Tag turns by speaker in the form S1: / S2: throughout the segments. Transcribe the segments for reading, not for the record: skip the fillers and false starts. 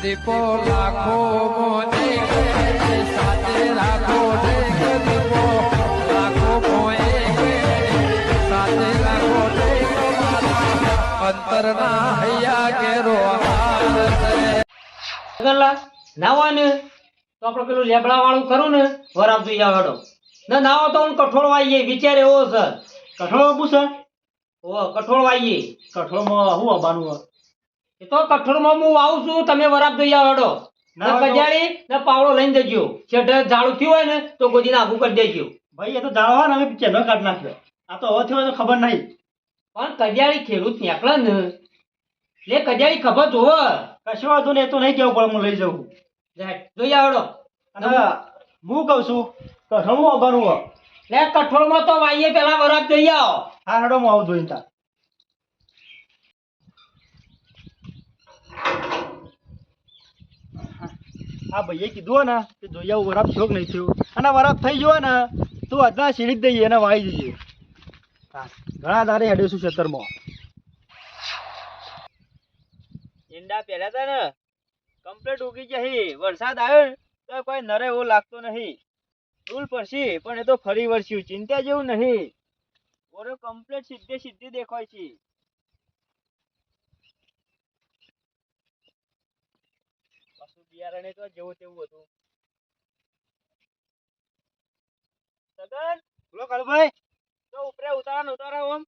S1: દીપો લાખો મોને સાથે રાખો દીપો લાખો મોએ સાથે રાખો અંતરના હૈયા કેરો
S2: નાવા ને તો આપણે પેલું લેબડા વાળું ખરું ને વરાપ જોઈ આવડો ના નાવો તો હું કઠોળ વાઈએ વિચાર એવો છે
S3: કઠોળ આપું સર
S2: ઓ કઠોળ વાઈએ
S3: કઠોળમાં શું આવવાનું
S2: એ તો કઠોળમાં હું આવું છું તમે વરાપ જોઈ આવડો ને કજાળી ને પાવડો લઈને જજો છેડે ઝાડું થયું હોય ને તો ગોદીને આઘું કરી દેજો
S3: ભાઈ એ તો જાળવા ને અમે ચેનો કાઢ નાખ્યો આ તો હવે થયો તો ખબર નહીં
S2: પણ કજાળી ખેડૂત નીકળે ને લે કજાળી ખબર જોવે
S3: કશો વાંધો ને એ તો નહીં કેવું પડે હું લઈ જાઉં
S2: જોઈ આવડો
S3: અને હું કહું છું કઠોળમાં આવવાનું હોય
S2: લે કઠોળમાં તો વાઈએ પેલા વરાપ જોઈ આવો
S3: હા હેડો હું આવું જોઈને તાર હા ભાઈએ કીધું ને કે જોઈ આવું વરાપ થયો કે નહીં થયો અને વરાપ થઈ ગયો ને તો આજના સીડી જ દઈએ અને વાઈ દઈએ હા ઘણા દારે હેડ્યો છું ખેતરમાં
S4: ઈંડા પહેલા હતા ને કમ્પ્લીટ ઉગી ગયા વરસાદ આવ્યો ને તો કોઈ નરે એવો લાગતો નહીં ધૂળ પડશે પણ એ તો ફરી વરસ્યું ચિંતા જેવું નહીં ઓરો કમ્પ્લીટ સીધી દેખાય છે પશુ બિયારણે તો જેવું તેવું હતું સગન
S3: બોલો કાળુભાઈ
S4: તો ઉપરે ઉતારા ઓમ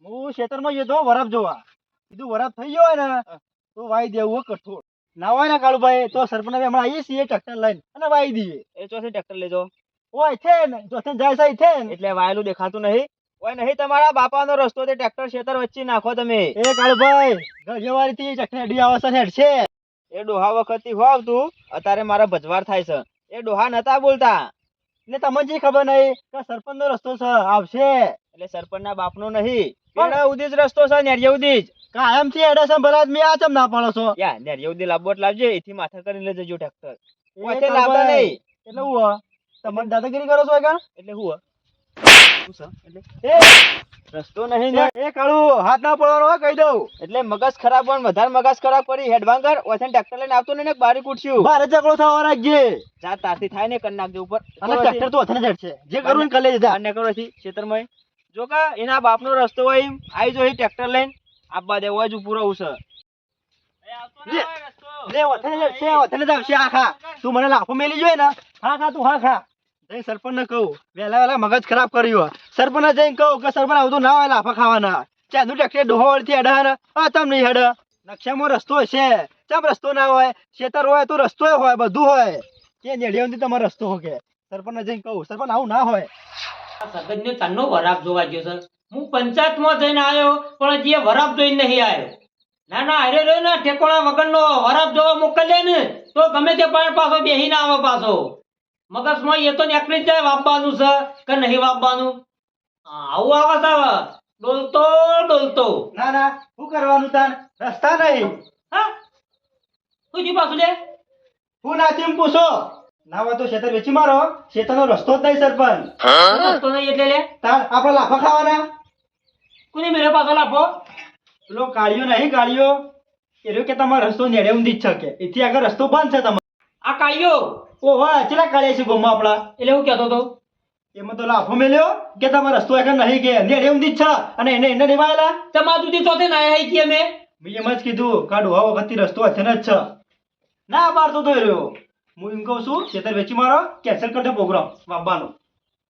S3: હું ખેતરમાં ગયો તો વરાપ જોવા કીધું વરાપ થઈ ગયો હોય ને તો વાઈ દેવું કઠોળ ના હોય ને કાળુભાઈ તો સરપંચ હમણાં આવીએ છીએ ટ્રેક્ટર લઈને અને વાઈ દઈએ
S4: એ ચોથી ટ્રેક્ટર લેજો
S3: ઓય છે ને જોથે જાય છે છે ને
S4: એટલે વાયેલું દેખાતું નહીં ઓય નહીં તમારા બાપાનો રસ્તો તે ટ્રેક્ટર ખેતર વચ્ચે નાખો તમે
S3: એ કાળુભાઈ ગજવારી થી ટ્રેક્ટર હેડી આવશે હેડ છે
S4: એ ડોહા વખતથી હો આવતું અત્યારે મારા ભજવાર થાય છે એ ડોહા નતા બોલતા
S3: ને તમને જે ખબર નહીં કે સરપંચ નો રસ્તો છે આવશે
S4: એટલે સરપંચના બાપનો નહીં પેલા ઉદી જ રસ્તો છે નેરિયા ઉદી જ
S3: કાયમ થી હેડે છે ભલા મેં આ ચમ ના પાડો છો
S4: યા નેરિયા ઉદી લાવબોટ લાવજે એથી માથા કરીને લઈ જજો ટ્રેક્ટર
S3: એ
S4: ઓતે લાવતા
S3: કાળુભાઈ,
S4: નહીં
S3: એટલે હું તમે દાદાગીરી કરો છો કાં
S4: એટલે હું શું છે એટલે
S3: એ
S4: રસ્તો નહીં ને
S3: એ કાળુ હાથ ના પડવાનો હોય કહી દઉં
S4: એટલે મગજ ખરાબ પણ વધારે મગજ ખરાબ કરી હેડવાંગર ઓથે ટ્રેક્ટર લઈને આવતો ને બારી કૂટશું
S3: બારે ઝઘડો થવા રાખજે
S4: જા તારથી થાય ને કરી નાખજો ઉપર
S3: અને ટ્રેક્ટર તો અથને હેડ છે જે કરવું ને કરી લેજે જા
S4: અને કરો થી ખેતરમાં જો કે એના બાપનો રસ્તો હોય એમ આવી જો ટ્રેક્ટર લઈને આપવા દેવો જ પૂરો ઉસે
S3: લે અથને જ આવશે આખા તું મને લાફો મેલી જોય ને હા ખા તું હા ખા જઈ સરપંચ ને કહું વેલા મગજ ખરાબ કર્યું સરપંચ ને જઈને કહું કે સરપંચ આવતું ના હોય લાફા ખાવાના ચાંદુ ટ્રેક્ટર ડોહોળ થી હેડા ને આ તમ નહીં હેડ નકશામાં રસ્તો છે ચમ રસ્તો ના હોય ખેતર હોય તો રસ્તો હોય બધું હોય કે નેડિયાથી તમારો રસ્તો હોય કે સરપંચ ને જઈને કહું સરપંચ આવું ના હોય
S2: સગન ને તન્નો વરાપ જોવા ગયો છે હું પંચાયતમાં જઈને આવ્યો પણ હજી એ વરાપ જોઈને નહીં આવ્યો ના ના અરે રે ને ઠેકોણા વગરનો વરાપ જોવા મોકલે ને તો ગમે તે પણ પાછો બેહી ના આવે પાછો મગજમાં એ તો નીકળી જાય વાપવાનું છે કે નહીં વાપવાનું આવું આવે છે ડોલતો
S3: ના ના શું કરવાનું તાન રસ્તા નહીં
S2: હા શું થયું પાછું લે
S3: હું નાથી પૂછો ના હોય તો ખેતર વેચી મારો ખેતરનો રસ્તો જ નહીં સરપંચ
S2: રસ્તો નહીં એટલે લે
S3: તાર આપણે લાફા ખાવાના
S2: કોને મેરે પાછો લાફો
S3: પેલો કાળિયો નહીં કાળિયો એ કે તમારો રસ્તો નેડે ઊંધી જ છે કે એથી આગળ રસ્તો બંધ છે તમારો
S2: આ કાળિયો
S3: ઓ વાહ ચેલા કાળિયા છે ગોમાં આપણા
S2: એટલે હું કહેતો હતો
S3: એમાં તો લાફો મેલ્યો કે તમારો રસ્તો આગળ નહીં કે નેડે ઊંધી જ છે અને એને નિભાયેલા
S2: તમારા સુધી ચોથે ના આવી કે અમે
S3: મેં એમ જ કીધું કાઢો આ વખતથી રસ્તો અથેન જ છે ના બારતો તો રહ્યો હું એમ કહું છું ખેતર વેચી મારો કેન્સલ કરજો પ્રોગ્રામ વાપવાનો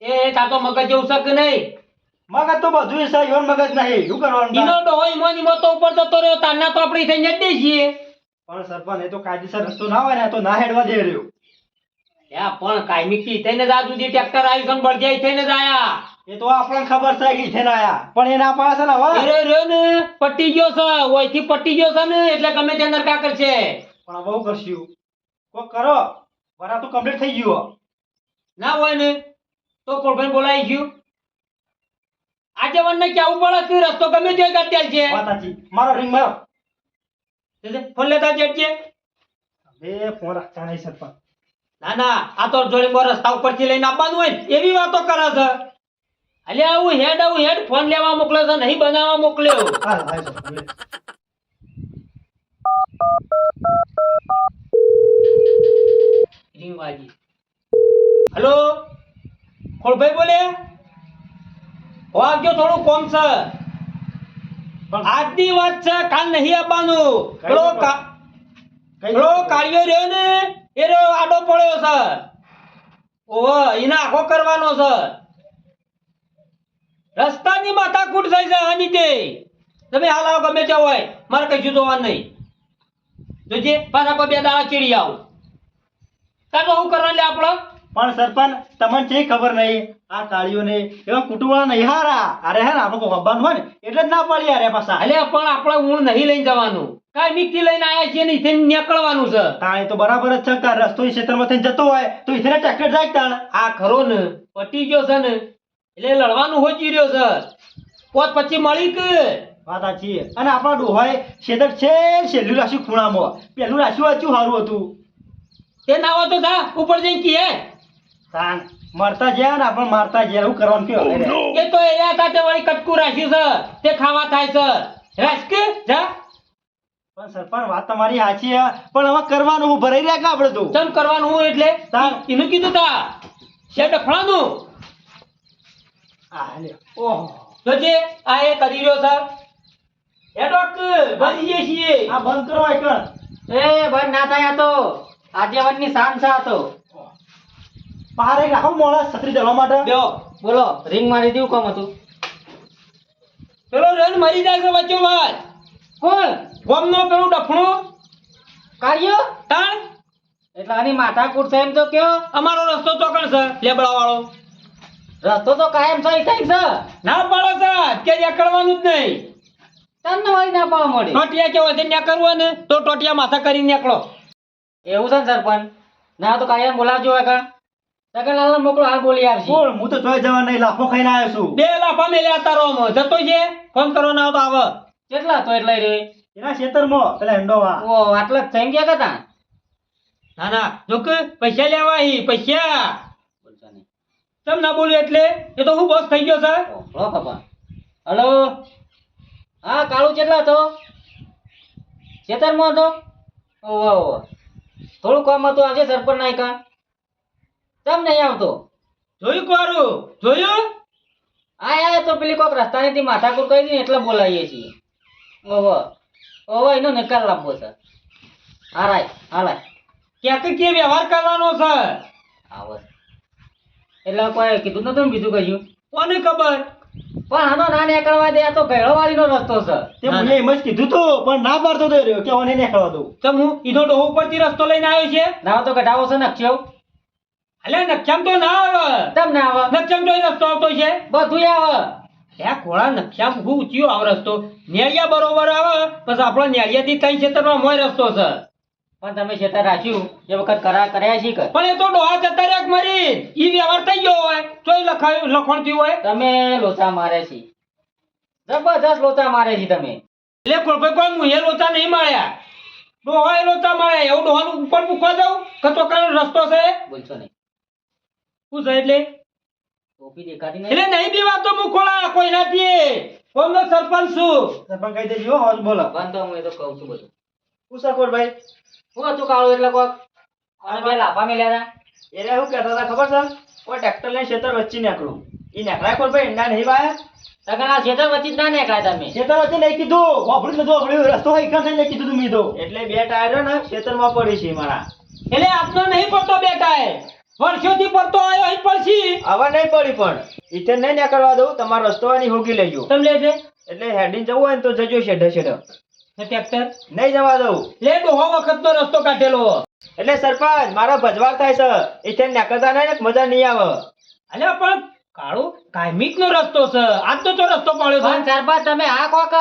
S2: એ તાર તો મગજ જેવું શક નહીં
S3: મગજ તો બધું છે યોન મગજ નહીં શું કરવાનું
S2: ઈનો
S3: તાર?
S2: ડોહો ઈમો તો ઉપર જતો રહ્યો તારના તો આપણે થઈને જ દઈએ
S3: પણ સરપંચ એ તો કાયદેસર રસ્તો ના હોય ને તો ના હેડવા દે રહ્યો
S2: યા પણ કાયમી કી થઈને જ આ સુધી ટ્રેક્ટર આવી છે બળજાઈ થઈને જ આયા
S3: એ તો આપણને ખબર છે કે ઈથે ના આયા પણ એ ના પાડે છે ને હવે
S2: અરે રે ને પટી ગયો છે ઓયથી પટી ગયો છે ને એટલે ગમે તે અંદર કા કરશે
S3: પણ બહુ કરશું કોક કરો વરા તો કમ્પ્લીટ થઈ ગયું
S2: ના હોય ને તો કોળભાઈ બોલાઈ ગયું આજે વનને કેવું પડે કે રસ્તો ગમે તે કાઢ્યા છે
S3: વાત સાચી મારો રિંગ મારો
S2: ફોન લેતા જેટજે
S3: હવે ફોન રાખતા નહીં સરપંચ
S2: ના ના આ તો જોડે બો રસ્તા ઉપરથી લઈને આવવાનું હોય ને એવી વાતો કરે છે અલે આવું હેડ ફોન લેવા મોકલે છે નહીં બનાવવા મોકલ્યો
S3: હાલ હાલ
S2: ખોળભાઈ બોલે વાગજો થોડું કોમ છે આજની વાત છે કાલ નહીં આવવાનું પેલો કાળિયો રહ્યો ને એ રહ્યો આડો પડ્યો છે ઓહો એને આખો કરવાનો છે રસ્તાની માથાકૂટ થઈ છે આની તે તમે હાલ આવો ગમે ત્યાં હોય મારે કશું જોવાનું નહીં જોજે પાછા બે દાડા ચીડી આવો તાર શું કરવાનું લે આપણો
S3: પણ સરપંચ તમને જે ખબર નહીં આ કાળીઓને એવા કુટુંબવાળા નહીં હારા અરે હે ને આપણે કોઈ હબ્બાનું હોય ને એટલે જ ના પાડી અરે પાછા
S2: અલે પણ આપણે ઊણ નહીં લઈને જવાનું કાંઈ મીકથી લઈને આયા છીએ ને ઈથે નીકળવાનું છે
S3: તાણે તો બરાબર જ છે કે રસ્તો ઈ ક્ષેત્રમાં થઈને જતો હોય તો ઈથે ટ્રેક્ટર જાય તાણ
S2: આ ખરો ને પટી ગયો છે ને એટલે લડવાનું હોજી રહ્યો છે પોત પછી મળી કે
S3: વાત સાચી અને આપણા ડોહાએ ક્ષેત્ર છે છેલ્લું રાખ્યું ખૂણામાં પેલું રાખ્યું હતું સારું હતું
S2: તે ના હોય તો જા ઉપર જઈને કીએ
S3: તાણ મરતા જ્યાં ને આપણે મારતા જ્યાં એવું કરવાનું કયો
S2: એ તો એના સાથે વળી કટકું રાખ્યું છે તે ખાવા થાય છે રાખ કે જા
S3: પણ સરપંચ વાત તમારી સાચી છે પણ હવે કરવાનું હું ભરાઈ રહ્યા કે આપણે તો
S2: ચમ કરવાનું હું એટલે
S3: તાણ.
S2: એનું કીધું તા છે ડફણાનું
S3: આ લે ઓહ
S2: જોજે આ એ કરી રહ્યો છે એ ડોક ભરી જઈએ છીએ
S3: આ બંધ કરો આઈકણ
S5: એ ભાઈ ના થાય આ તો આજેવનની શાન છે આ તો
S3: બહાર એક રાખો મોળા છત્રી દળવા માટે
S2: બેહો
S5: બોલો રિંગ મારી દીધું કોમ હતું
S2: પેલો રન મરી જાય છે વચ્ચો વાત
S5: કોણ
S2: ગોમનો પેલું ડફણું
S5: કાઢ્યો
S2: તાણ
S5: એટલે આની માથાકૂટ છે એમ તો કયો
S2: અમારો રસ્તો ચોકણ છે લેબડા વાળો
S5: રસ્તો તો કાયમ સહી થાય છે
S2: ના પાડો છે કે નીકળવાનું જ નહીં
S5: તમને વાળી ના પાવા મળે
S2: ટોટિયા કેવો છે ત્યાં કરવું ને તો ટોટિયા માથા કરીને નીકળો
S5: એવું છે ને સરપંચ ના તો કાયમ બોલાવજો હોય કા સગનલાલ મોકલો હાલ બોલી આવશે
S3: બોલ હું તો જોઈ જવા નહીં લાફો ખાઈને આવ્યો છું
S2: 2 લાફા મેલ્યા તારો આમાં જતો છે ફોન કરો ના તો આવે
S5: કેટલા તો એટલે રે
S3: એના ક્ષેત્રમાં પેલા હેન્ડોવા
S5: ઓ આટલા જ થઈ ગયા હતા
S2: ના ના જો કે પૈસા લેવા હી પૈસા
S5: બોલશો નહીં
S2: તમ ના બોલ્યું એટલે એ તો હું બસ થઈ ગયો છે
S5: ઓ ખબર હલો હા કાળુ કેટલા હતો ખેતરમાં હતો ઓહો ઓહો થોડું કામ હતું આજે સરપંચ નાયકા કેમ નહીં આવતો
S2: જોયું કોરું જોયું
S5: આ તો પેલી કોક રસ્તાની માથાકૂટ કરી દીધી એટલે બોલાવીએ છીએ ઓહો ઓહો એનો નિકાલ લાવવો છે હારાય હાલાય
S2: ક્યાંક કે વ્યવહાર કરવાનો છે
S5: આવો એટલે કોઈ કીધું નતું ને બીજું કહ્યું
S2: કોને ખબર
S5: પણ આનો ના નીકળવા દે આ તો ગયડો વાળીનો રસ્તો છે
S3: તે મને એમ જ કીધું તું પણ ના પાડતો તો રહ્યો કે મને નહીં ખાવા દઉં
S2: તો હું ઈનો ડોહો ઉપરથી રસ્તો લઈને આવ્યો છે
S5: ના તો કઢાવો છે નક્ષો
S2: અલે નક્ષામ તો ના આવે
S5: તમ ના આવે
S2: નક્ષામ તો રસ્તો આવતો છે
S5: બધું આવે
S2: ત્યાં ખોળા નક્ષામ હું ઊંચિયો આવે રસ્તો નેળિયા બરોબર આવે પછી આપણો નેળિયાથી કઈ ક્ષેત્રમાં મોય રસ્તો છે
S5: પણ તમે ખેતર રાખ્યું એ વખત કરાર કર્યા છે કે
S2: પણ એ તો ડોહા જતા રહ્યા મરી ઈ વ્યવહાર થઈ ગયો હોય તોય લખણ થયું હોય
S5: તમે લોચા મારે છે જબરજસ્ત લોચા મારે છે તમે
S2: એટલે કોઈ મુહે લોચા નહીં માર્યા ડોહા એ લોચા માર્યા એવું ડોહાનું ઉપર મૂકવા જાવ કે ચોકાનો રસ્તો છે
S5: બોલશો નહીં
S2: શું છે એટલે
S5: ટોપી દેખાતી નહીં
S2: એટલે નહીં બીવાતો મુખોળા કોઈ નથી કોમનો સરપંચ છું
S3: સરપંચ કહી દેજો હોજ બોલો
S5: બંધ તો હું એ તો કહું છું બધું
S3: હું સકોરભાઈ
S5: શું હતું કાળું એટલે કોક અને બે લાફા મેલ્યા હતા
S3: એને શું કહેતા હતા ખબર છે કોઈ ટ્રેક્ટર લઈને ક્ષેત્ર વચ્ચે નીકળું એ નીકળાય કોરભાઈ એના નહીં વાયા
S5: સગન આ ખેતર વચ્ચે જ ના નીકળાય તમે
S3: ક્ષેત્ર વચ્ચે નહીં કીધું વાપરી લીધું આપણે રસ્તો હોય એકણ થઈને કીધું તું મીધો એટલે બે ટાયર ને ક્ષેત્રમાં પડી છે મારા
S2: એટલે આપનો નહીં પડતો બેટા એ વર્ષોથી પડતો આવ્યો અહીં પડશી
S3: હવે નહીં પડી પણ ઈથે નહીં નીકળવા દઉં તમારો રસ્તો આની હોગી લેજો
S2: તમે લે છે
S3: એટલે હેડીને જવું હોય ને તો જજો શેઢે શેઢે
S2: ટ્રેક્ટર
S3: નહીં જવા દઉં
S2: લે ડોહો વખતનો રસ્તો કાઢેલો
S3: એટલે સરપંચ મારા ભજવાર થાય છે ઈથે નીકળતા નહીં ને મજા નહીં આવે
S2: અલ્યા પણ કાળો કાયમિકનો રસ્તો છે આજ તો રસ્તો પાડ્યો
S5: પણ
S2: છે
S5: સરપંચ તમે આ કોક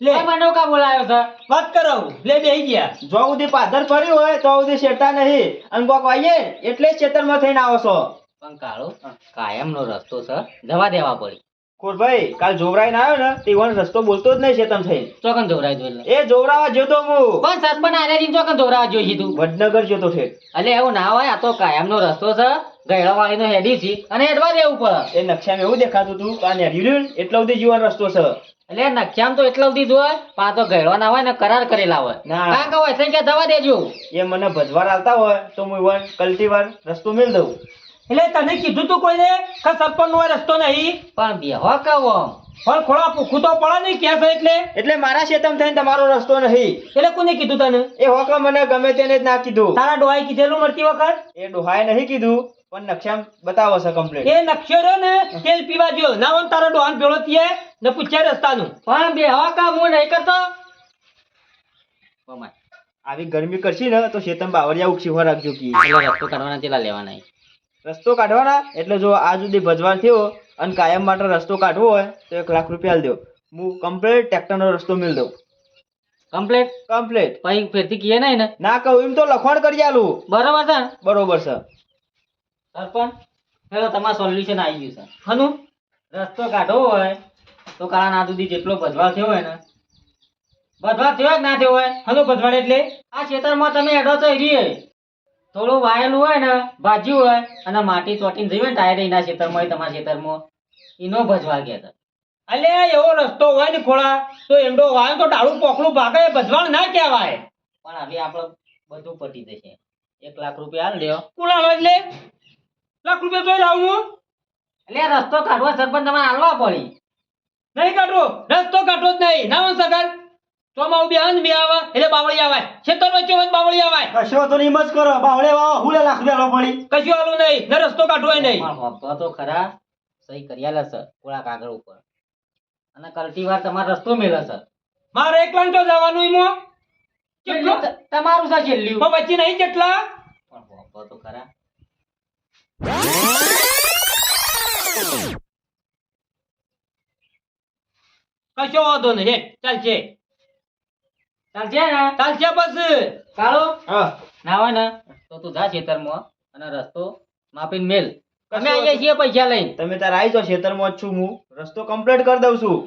S2: લે
S5: આ મને કા બોલાયો છે
S2: વાત કરો લે બેહી ગયા
S3: જો સુધી પાદર પડ્યું હોય તો સુધી શેઠતા નહીં અને કોક વાઈએ એટલે જ ખેતરમાં થઈને આવો છો
S5: પણ કાળો કાયમનો રસ્તો છે જવા દેવા પડી
S3: કોરભાઈ કાલ જોવરાઈને આવ્યો ને તે વન રસ્તો બોલતો જ નહીં શેતમ થઈ
S5: ચોકન જોરાય જોઈ
S3: એ જોવરાવા જોતો હું
S5: પણ સરપંચ આરે ચોકન જોરાવા જોઈ તું
S3: વડનગર જોતો ઠેઠ
S5: એટલે એવું ના હોય આ તો કાયમનો રસ્તો છે ગયડો વાળીનો હેડી છે અને હેડવા દેવું પડે
S3: એ નકશામાં એવું દેખાતું હતું કે આ નેડ્યું ને એટલો સુધી જીવન રસ્તો છે
S5: એટલે નક્ષામ તો એટલા સુધી જોય પણ આ તો ગયડો ના હોય ને કરાર કરેલા હોય
S3: ના.
S5: કારણ કે હોય છે કે જવા દેજો
S3: એ મને ભજવાર આવતા હોય તો હું વન કલ્ટીવાર રસ્તો મેળ દઉં
S2: એટલે તને કીધું તું કોઈને કે સરપંચ નો રસ્તો નહીં?
S5: પણ બેહો કહો
S2: પણ ખોળા પૂછું તો પડે નહીં ક્યાં છે એટલે.
S4: એટલે મારા ક્ષેત્રમાં થઈને તમારો રસ્તો નહીં.
S2: એટલે કોને કીધું તને?
S4: એ હોકા મને ગમે તેને જ ના કીધું.
S2: તારા ડોહાએ કીધેલું મળતી વખત?
S4: એ ડોહાએ નહીં કીધું, પણ નકશામાં બતાવો છે કમ્પ્લીટ.
S2: એ નકશો રહ્યો ને તેલ પીવા ગયો ના હોય ને તારા ડોહાને ભેળો થયે ને પૂછ્યા રસ્તાનું.
S5: પણ બેહો કા હું નહીં કરતો. ઓમાય,
S4: આવી ગરમી કરશી ને તો શેતમ બાવળિયા ઉક્ષી હો રાખજો કી.
S5: એટલે રસ્તો કાઢવાના કેટલા લેવાના?
S4: રસ્તો કાઢવાના એટલે જો આ સુધી ભજવાર થયો અને કાયમ માટે રસ્તો કાઢવો હોય તો 1 લાખ રૂપિયા આલ દો. હું કમ્પ્લીટ ટ્રેક્ટરનો રસ્તો મિલ દઉં.
S5: કમ્પ્લીટ
S4: કમ્પ્લીટ
S5: પછી ફેરથી કીએ નહીં ને?
S4: ના કહું એમ તો લખવાણ કરી આલું.
S5: બરોબર છે ને?
S4: બરોબર છે.
S5: સરપંચ પેલો તમારું સોલ્યુશન આવી ગયું છે.
S2: હનું
S5: રસ્તો કાઢવો હોય તો કાળા ના સુધી જેટલો ભજવા થયો હોય ને, ભજવા થયો હોય કે ના થયો હોય,
S2: હનું ભજવાડ એટલે
S5: આ ખેતરમાં તમે એડો તો એરી થોડું વાયેલું હોય ને, ભાજ્યું હોય અને માટી ચોટીને જઈ હોય ને ટાયર એના ખેતરમાં હોય, તમારા ખેતરમાં એનો ભજવા ગયા હતા.
S2: અલ્યા એવો રસ્તો હોય ને ખોળા તો એંડો વાય તો ડાળું પોકળું ભાગે ભજવાડ ના કહેવાય.
S5: પણ હવે આપણે બધું પટી જશે. 1 લાખ રૂપિયા હાલ દેવો.
S2: કુલાળો એટલે લાખ રૂપિયા જોઈ લાવું
S5: એટલે આ રસ્તો કાઢવા સરપંચ તમારે હાલવા પડી.
S2: નહીં કાઢો રસ્તો કાઢવો જ નહીં ના હોય સગર ચોમાવું બે અંજ બે આવે એટલે બાવળી આવે ખેતર વચ્ચે હોય બાવળી આવે
S3: કશો તો નહીં મત કરો બાવળે વાવા હુલે લાખ રૂપિયા પડી.
S2: કશું આલું નહીં ને રસ્તો કાઢવો નહીં.
S5: પણ હપ્તો તો ખરા સહી કરી આલે સર થોડા કાગળ ઉપર અને કલ્ટીવાર તમારો રસ્તો મેલે સર.
S2: મારે એકલા તો જવાનું એમાં કેટલું
S5: તમારું છે છેલ્લું.
S2: પણ વચ્ચે નહીં કેટલા
S5: પણ હપ્તો તો ખરા.
S2: કશો વાંધો નહીં હેઠ ચાલશે
S5: ચાલશે ને?
S2: ચાલશે બસ
S5: કાળો
S4: હા
S5: ના હોય ને તો તું જા ખેતરમાં અને રસ્તો માપીને મેલ. અમે આવીએ છીએ પૈસા લઈને.
S4: તમે તાર આવી જાઓ, ખેતરમાં જ છું હું. રસ્તો કમ્પ્લીટ કરી દઉં છું.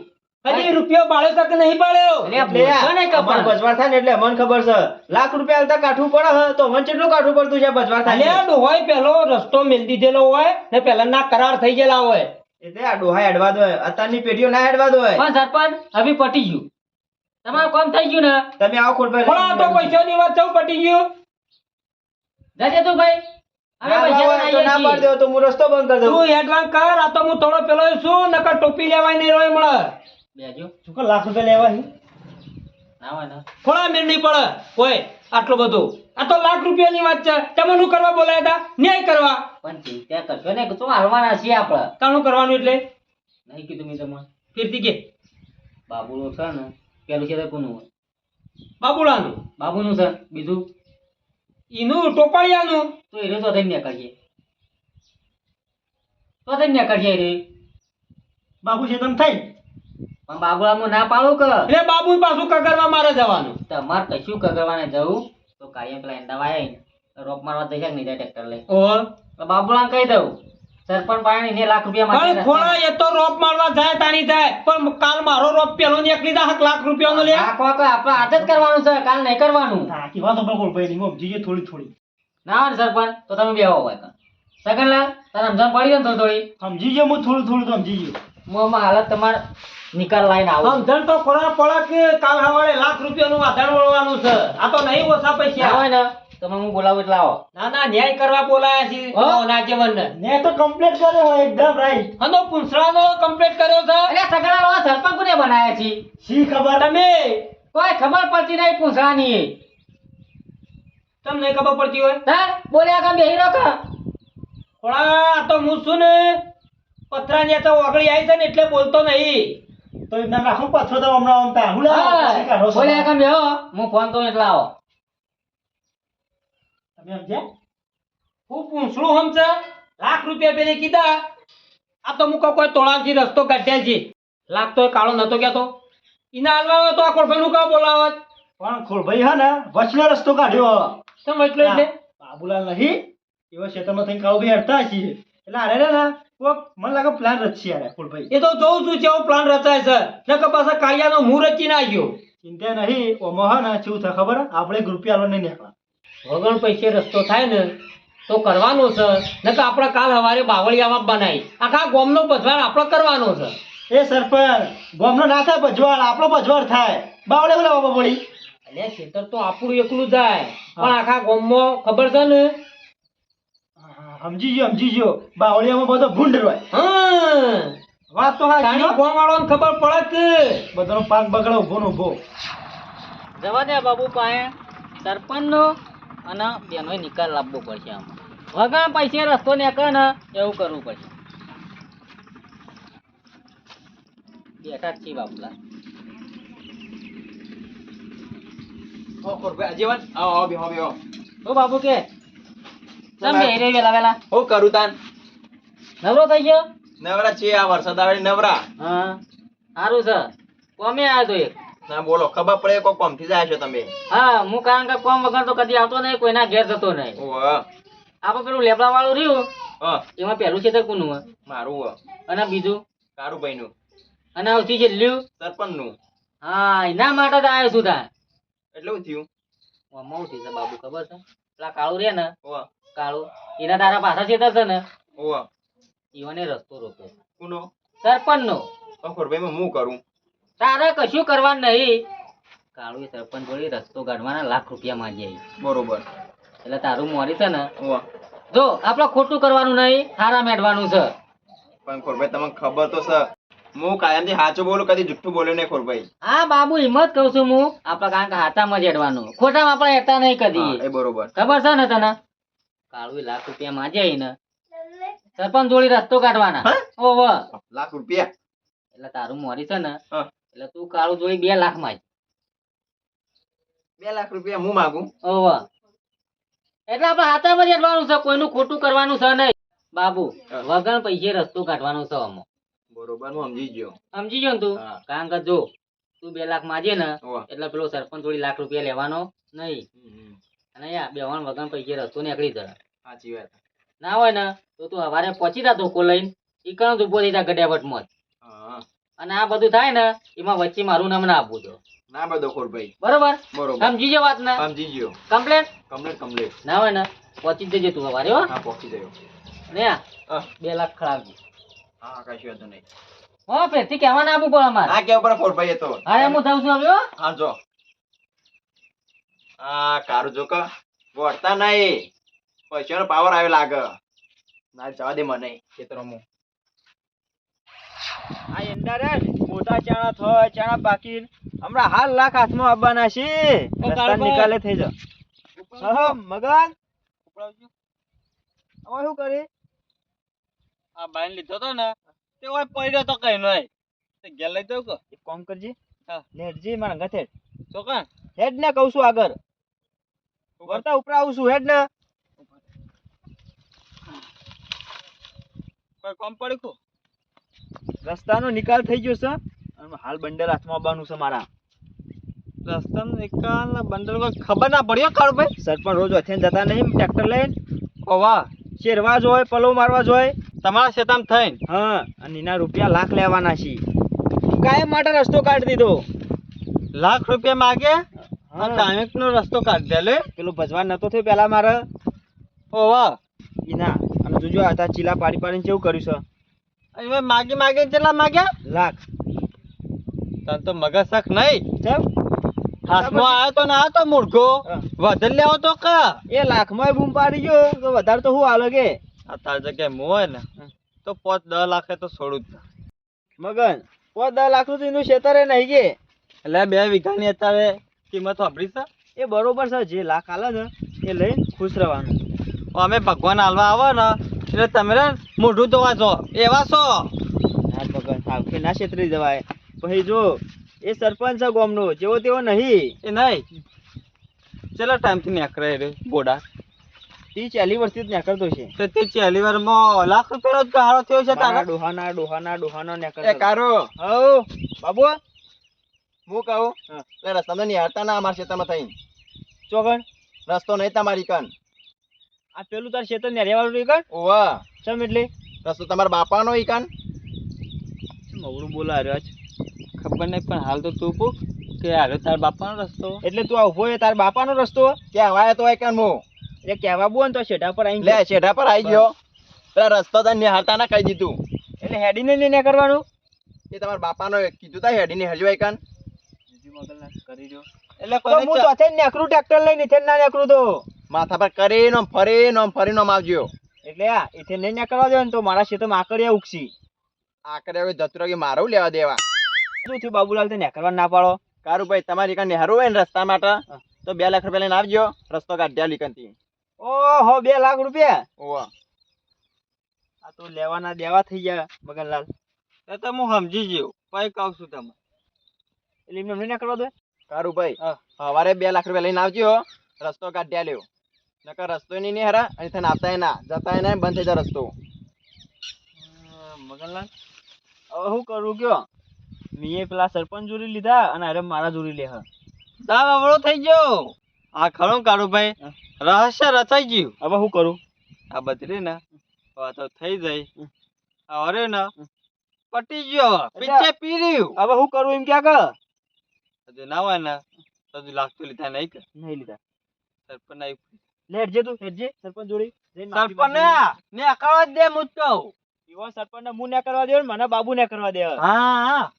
S2: હજી રૂપિયો બાળ્યો તક નહીં બાળ્યો
S5: એટલે
S4: એટલે
S5: બોલશો નહીં
S4: અમારે
S5: કપાળ.
S4: ભજવાર થાય ને એટલે મને ખબર છે. લાખ રૂપિયા હાલતા કાઠવું પડે હે તો મને કેટલું કાઠવું પડતું છે ભજવાર થાય
S2: અલ્યા
S4: ને?
S2: ડોહોય પેલો રસ્તો મેલ દીધેલો હોય ને પેલા ના કરાર થઈ ગયેલા હોય.
S4: એટલે આ ડોહા હેડવા દો. અત્યારની પેઢીઓ ના હેડવા દો.
S5: પણ સરપંચ હવે પટી ગયું. તમારું કામ થઈ ગયું ને?
S4: તમે આવો ખોટભાઈ.
S2: થોડા તો પૈસાની વાત ચૌ પટી ગયું.
S5: જજે તું ભાઈ. અમે
S4: ના
S5: પૈસા
S4: હોય તો
S5: લઈને
S4: ના
S5: આવીએ
S4: પાડ
S5: છીએ.
S4: દો તો હું રસ્તો બંધ કરી દઉં.
S2: તું એડવાન્સ કર આ તો હું થોડો પેલો છું નકર ટોપી લેવાય નહીં રોય મળે
S5: બેજો.
S3: શું કર લાખ રૂપિયા લેવા હી?
S5: ના હોય ને
S2: થોડા મેળ નહીં પડે કોઈ આટલું બધું. આ તો લાખ રૂપિયાની વાત છે તમે શું કરવા બોલાયા હતા? ન્યાય કરવા.
S5: પણ ચિંતા કરશો ને કે શું હાલવાના છીએ આપણે.
S2: તાણું કરવાનું એટલે
S5: નહીં કીધું મેં તમને.
S2: ફીરથી કે
S5: બાબુનું છે ને પેલું છે તો કોનું હોય?
S2: બાબુલાનું
S5: બાબુનું છે. બીજું
S2: ઈનું ટોપાળિયાનું
S5: તો એ તો થઈને નીકળીએ. તો થઈને નીકળીએ રે.
S3: બાબુ છે તમે થઈ
S5: પણ બાબુલામાં ના પાડું કે
S2: એટલે બાબુ પાછું કગરવા મારે જવાનું.
S5: તમારે કશું કગરવાને જવું તો કાયમ પેલા એંડા વાયા રોપ મારવા જશે કે નહીં જાય ટ્રેક્ટર લઈ.
S2: ઓહો
S5: તો બાબુલાને કહી દઉં સરપંચ પાસે 2 લાખ રૂપિયા
S2: પણ
S5: માટે
S2: થોડા એ તો રોપ મારવા જાય તાણી જાય પણ કાલ મારો રોપ પેલો નીકળી જાય 1 લાખ રૂપિયાનો લે.
S5: આ કોક આપણે હાથ જ કરવાનું છે, કાલ નહીં કરવાનું.
S3: આખી વાત આપણે કોઈ ભાઈ નહીં સમજીએ થોડી થોડી
S5: ના હોય ને સરપંચ તો તમે બેહો હોય કાં. સગનલાલ તને સમજણ પડી ને થોડી
S3: સમજી ગયો હું થોડું થોડું તો સમજી ગયો.
S5: મોમાં હાલત તમારે નિકાલ લાઈને આવો.
S2: સમજણ તો ખોરા પડે કે કાલ સવારે 1 લાખ રૂપિયાનું આધાર વળવાનું છે. આ તો નહીં ઓછા
S5: ના
S2: પૈસા.
S5: હોય ને તમે હું બોલાવું એટલે આવો.
S2: ના ના ન્યાય કરવા બોલાયા છે
S5: હો?
S2: નાજેવનને.
S3: ને તો કમ્પ્લીટ કર્યો હોય એકદમ રાઈટ.
S2: આનો પૂંછડાનો કમ્પ્લીટ કર્યો છે.
S5: એટલે સગનલાલ આ સરપંચ કોને બનાયા છે?
S3: શી ખબર
S2: તમે
S5: કોઈ ખબર પડતી નહીં પૂછવાની.
S2: તમને નહીં ખબર પડતી હોય
S5: હે બોલ્યા કામ બેહી રહો કાં?
S2: ખોળા આ તો હું છું ને પથરાની તો ઓગળી આવી છે ને એટલે બોલતો નહીં.
S3: તો એમના રાખો પથરો તો હમણાં આમતા હું
S5: હા,
S3: શી કાઢો છો?
S5: બોલ્યા કામ બેહો હું ફોન કરું એટલે આવો.
S3: તમે સમજ્યા?
S2: હું પૂંછડું સમજે 1 લાખ રૂપિયા પેલે કીધા. આ તો મુકો કોઈ તોળાથી રસ્તો કાઢ્યા છે. લાખ તો એ કાળો નતો કહેતો. ઈના હાલવા તો આ કોળભાઈ નું કામ બોલાવત.
S3: પણ ખોલભાઈ હા ને વચનો રસ્તો કાઢ્યો.
S2: તમે એટલો એટલે
S3: બાબુલાલ નહીં એવા ક્ષેત્રમાં થઈને કાળો ભાઈ હડતા છીએ એટલે આરે રે ને કોક મને લાગે પ્લાન રચી આરે ખોલભાઈ.
S2: એ તો જોઉં છું કેવો પ્લાન રચાય છે. નકર પાછા કાળિયાનો મું રચી નાખ્યો.
S3: ચિંતા નહીં ઓમાં હા ને શું થાય ખબર આપણે 1 રૂપિયા આલવા નહીં નીકળા.
S2: વગર પૈસે રસ્તો થાય ને તો કરવાનો છે. નકર આપણે કાલ સવારે બાવળિયામાં બનાવી આખા ગામનો બજવાળ આપણે કરવાનો છે.
S3: એ સરપંચ ગામનો ના થાય ભજવાળ આપણો ભજવાળ થાય બાવળે ઓલા બાબા પડી.
S2: એટલે ખેતર તો આપણું એકલું જાય પણ આખા ગામમાં ખબર છે ને
S3: સમજી ગયો બાવળિયામાં બધો ભૂંડ હોય.
S2: હા
S3: વાત તો હાચી
S2: તાણી
S3: હો.
S2: ગોમ વાળાને ખબર પડે કે
S3: બધાનો પાક બગડો ઉભો ને ઉભો.
S5: જવા દે બાબુ પાસે સરપંચનો અને બેનો નિકાલ લાવવો પડશે આમાં વગર પૈસે રસ્તો નીકળે ને એવું કરવું પડશે બેઠા જ છીએ બાપલા
S4: ઓ ખોરભાઈ આજીવન આવો બેહો બેહો.
S5: ઓ બાબુ કે ચમ બેહી રહી વેલા વેલા
S4: હું કરું તાન
S5: નવરો થઈ ગયો
S4: નવરા છે આ વરસાદ આવે નવરા.
S5: હા સારું છે કોમે આવ્યો તો એક
S4: ના બોલો ખબર પડે કોક કોમથી જાય છો તમે.
S5: હા હું કારણ કે કોમ વગર તો કદી આવતો નહીં કોઈના ઘેર જતો નહીં
S4: ઓહ
S5: આપણે પેલું લેબડા વાળું રહ્યું
S4: હા
S5: એમાં પહેલું છે કોનું હોય
S4: મારું
S5: અને બીજું
S4: કારુભાઈ નું
S5: અને સૌથી છેલ્લું
S4: સરપંચ નું.
S5: હા એના માટે જ આવ્યો છું તાર
S4: એટલે શું થયું?
S5: મોટી છે બાબુ ખબર છે પેલા કાળું રે ને
S4: ઓહ
S5: કાળું એના તારા પાછા છેતર છે ને
S4: ઓહ
S5: ઈવને રસ્તો રોકે
S4: કોનો?
S5: સરપંચ નો
S4: ઓ ખોરભાઈ માં હું કરું?
S5: તારે કશું કરવાનું નહીં કાળું એ સરપંચ જોડે રસ્તો કાઢવાના લાખ રૂપિયા માંગે
S4: બરોબર.
S5: એટલે તારું મોરી છે ને
S4: ઓહ
S5: જો આપડે ખોટું કરવાનું નહીં હારા મેળવાનું છે
S4: પણ ખોરભાઈ તમને ખબર તો છે હું કાયમથી સાચું બોલું કદી જુઠ્ઠું બોલ્યો નહીં ખોરભાઈ.
S5: હા બાબુ હિંમત કહું છું હું આપડે કારણ કે હાથામાં જ હેડવાનું ખોટામાં આપણે હેતા નહીં
S4: હા,
S5: કદી
S4: એ બરોબર.
S5: ખબર છે ને તને કાળું લાખ રૂપિયા માંગે ને સરપંચ જોડી રસ્તો કાઢવાના
S4: હા?
S5: ઓવ
S4: લાખ રૂપિયા?
S5: એટલે તારું મોરી છે ને
S4: હા.
S5: એટલે તું કાળું જોડી 2 લાખ માં
S4: 2 લાખ રૂપિયા હું માગું?
S5: ઓવ એટલે આપણે હાથામાં જ હેડવાનું છે કોઈનું ખોટું કરવાનું છે નહીં બાબુ
S4: હા.
S5: વગર પૈસે રસ્તો કાઢવાનો છે આમાં
S4: બરોબર હું સમજી ગયો.
S5: સમજી ગયો ને તું
S4: હા.
S5: કારણ કે જો તું 2 લાખ માંગે ને
S4: ઓહ.
S5: એટલે પેલો સરપંચ થોડી લાખ રૂપિયા લેવાનો નહીં
S4: હમ.
S5: અને યા બેવાન વગર પૈસે રસ્તો નીકળી જાય
S4: સાચી વાત.
S5: ના હોય ને તો તું સવારે પહોંચી જા ધોકો લઈને ઈ કણ જ ઉભો થઈ જા ગડિયાવટમાં જ.
S4: હા
S5: અને આ બધું થાય ને એમાં વચ્ચે મારું નામ ના આપવું તો
S4: ના બધો ખોરભાઈ.
S5: બરોબર
S4: બરોબર
S5: સમજી જો વાત ને
S4: સમજી ગયો.
S5: Complete
S4: complete.
S5: ના હોય ને પહોંચી જ જજે તું સવારે હો
S4: હા પહોંચી ગયો.
S5: ને આ
S4: હા
S5: 2 લાખ ખળાવજી
S4: હા કશું વાંધો નહીં.
S5: હો ફેરથી કહેવા ના આપવું પડે અમારે
S4: ના કેવું પડે ખોરભાઈ એ તો.
S5: હા હું જાઉં છું હવે હો
S4: હા જો આ કારું જો કે વળતા નહીં પૈસાનો પાવર આવે લાગે. ના જવા દે મને ખેતરોમાં.
S3: આ એંડા રે મોટા ચાણા થાય ચાણા બાકી હમણાં હાલ લાખ હાથમાં આવવાના છે રસ્તા
S5: કાળુભાઈ.
S3: નિકાલે થઈ જા. હા મગન હવે શું કરી
S4: આ બાઈન લીધો તો ને તે ઓય પડ્યો તો કઈ નહીં તે ઘેર લઈ દઉં કે
S3: એક કામ કરજે
S4: હા.
S3: નેટજી મારા ગથે
S4: તો કાં
S3: હેડ ને કહું છું આગળ વળતા ઉપર આવું છું હેડ ને
S4: કોઈ કામ પડ્યું કો
S3: રસ્તાનો નિકાલ થઈ ગયો છે અને હાલ બંડલ હાથમાં આવવાનું છે મારા
S4: રસ્તાનો નિકાલ ના બંડલ કોઈ ખબર ના પડ્યો કાળુભાઈ.
S3: સરપંચ રોજ અથેન જતા નહીં ટ્રેક્ટર લઈને
S4: ઓવા
S3: શેરવા જોય પલો મારવા જોય
S4: તમારા શેતામ થઈને
S3: હા અને એના રૂપિયા લાખ લેવાના છે કાયમ માટે રસ્તો કાઢી દીધો
S4: લાખ રૂપિયા માગે
S3: હા.
S4: કાયક નો રસ્તો કાઢી દે લે.
S3: પેલો ભજવાન નતો થયો પેલા મારે
S4: ઓવા
S3: ઈના અને જોજો આ તાર ચીલા પાડી પાડીને કેવું કર્યું છે
S4: હવે માગી માગે કેટલા માગ્યા?
S3: લાખ
S4: તને તો મગજ શક નહીં.
S3: ચમ
S4: હાથમાં આવ્યો તો ના તો મૂર્ખો
S3: હા.
S4: વધેલ લેવો તો કા
S3: એ લાખમાં બૂમ પાડી ગયો તો વધારે તો શું હાલે કે
S4: આ તાર જગ્યાએ મો હોય ને તો 5-10 લાખે તો છોડું જ.
S3: મગન 10 લાખ નું તો એનું ખેતરે નહીં કે
S4: એટલે 2 વીઘાની અત્યારે કિંમત વાપરી છે.
S3: એ બરોબર છે જે લાખ હાલે ને એ લઈને ખુશ રહેવાનું
S4: અમે ભગવાન હાલવા આવે ને એટલે તમે રે મોઢું ધોવા છો એવા છો.
S3: ના મગન સાવકે ના છેતરી જવાય પછી જો એ સરપંચ છે ગામનો જેવો તેવો નહીં
S4: એ નહીં ચેલા ટાઈમથી નીકળે રે બોડા
S3: 30-40 વર્ષથી જ નીકળતો છે
S4: તો તે 40 વારમાં લાખ રૂપિયાનો જ ગહાડો થયો છે
S3: મારા
S4: તારા.
S3: ડોહાના
S4: એ
S3: નીકળતો
S4: કારો
S3: હઉ બાબુ
S4: હું કહું એટલે રસ્તામાં નિહાળતા ના અમારા ખેતરમાં થઈને
S3: ચોગન
S4: રસ્તો નહીં તમારી કન.
S3: આ પેલું તાર ખેતર ને રેવાળું રહી કર
S4: ઓવા
S3: ચમ એટલે
S4: રસ્તો તમારા બાપાનો ઈ કન.
S3: મવડું બોલા રહ્યો છે
S4: ખબર નહીં પણ હાલ તો તું પૂછ કે હારે તારા બાપાનો રસ્તો
S3: એટલે તું આ ઉભો એ તાર બાપાનો રસ્તો
S4: ક્યાં વાય તો કન મો
S3: એટલે કહેવા બોલ તો શેઠા પર આઈ
S4: લે શેઢા પર આવી ગયો પેલા રસ્તો તને નિહાળતા ના કહી દીધું
S3: એટલે હેડીને લઈને કરવાનું
S4: એ તમારા બાપાનો કીધું તા હેડીને હરજો કન. એટલે
S3: તો હું ચોથે નેકરું ટ્રેક્ટર લઈને નીચે ના નેકરું તો
S4: માથા પર કરીને ફરીને આવજો.
S3: એટલે
S4: એટલે એથી નહીં નીકળવા દે ને તો મારા ખેતરમાં આકડિયા ઉગશી.
S3: આકરે હવે જતરો કે મારું લેવા દેવા.
S4: શું થયું બાબુલાલ, તે નીકળવા ના પાડો?
S3: કારુભાઈ તમારી કાન નેહરું હોય ને રસ્તા માટે તો 2 લાખ રૂપિયા લઈને આવજો, રસ્તો કાઢ્યા લીકનથી.
S4: ઓહો, 2 લાખ રૂપિયા?
S3: ઓવા
S4: આ તો લેવાના દેવા થઈ ગયા મગનલાલ.
S3: એ તો હું સમજી ગયો, કઈ કહું છું તમે.
S4: એટલે એમને નહીં નીકળવા દે?
S3: કારુભાઈ
S4: હા.
S3: સવારે 2 લાખ રૂપિયા લઈને આવજો, રસ્તો કાઢ્યા લ્યો. નકર રસ્તો નહીં હેરા અને તને આવતાય ના જતાય ના બંધ થઈ જાય રસ્તો.
S4: મગનલાલ હવે શું કરું કયો? મેં પેલા સરપંચ જોડી લીધા અને અરે મારા જોડી લે.
S3: દાવ અવળો થઈ ગયો. આ ખરું કારુભાઈ, રહસ્ય રચાઈ ગયું.
S4: હવે શું કરું?
S3: આ બદલી ને વાતો થઈ જાય. અરે ને પટી ગયો, પીછે પી રહ્યું.
S4: હવે શું કરું એમ ક્યાં કર?
S3: હજુ ના હોય ને તો હજુ લાગતું લીધા નહીં કે
S4: નહીં લીધા.
S3: સરપંચ આવી.
S4: લે હેડજે તું, હેડજે સરપંચ જોડી. જઈને માફી
S3: સરપંચ
S4: માંગી.
S3: ને અકાળવા જ દે મુજ કહું.
S4: એવો સરપંચ ને હું ને કરવા દે, મને બાબુ ને કરવા દે.
S3: હા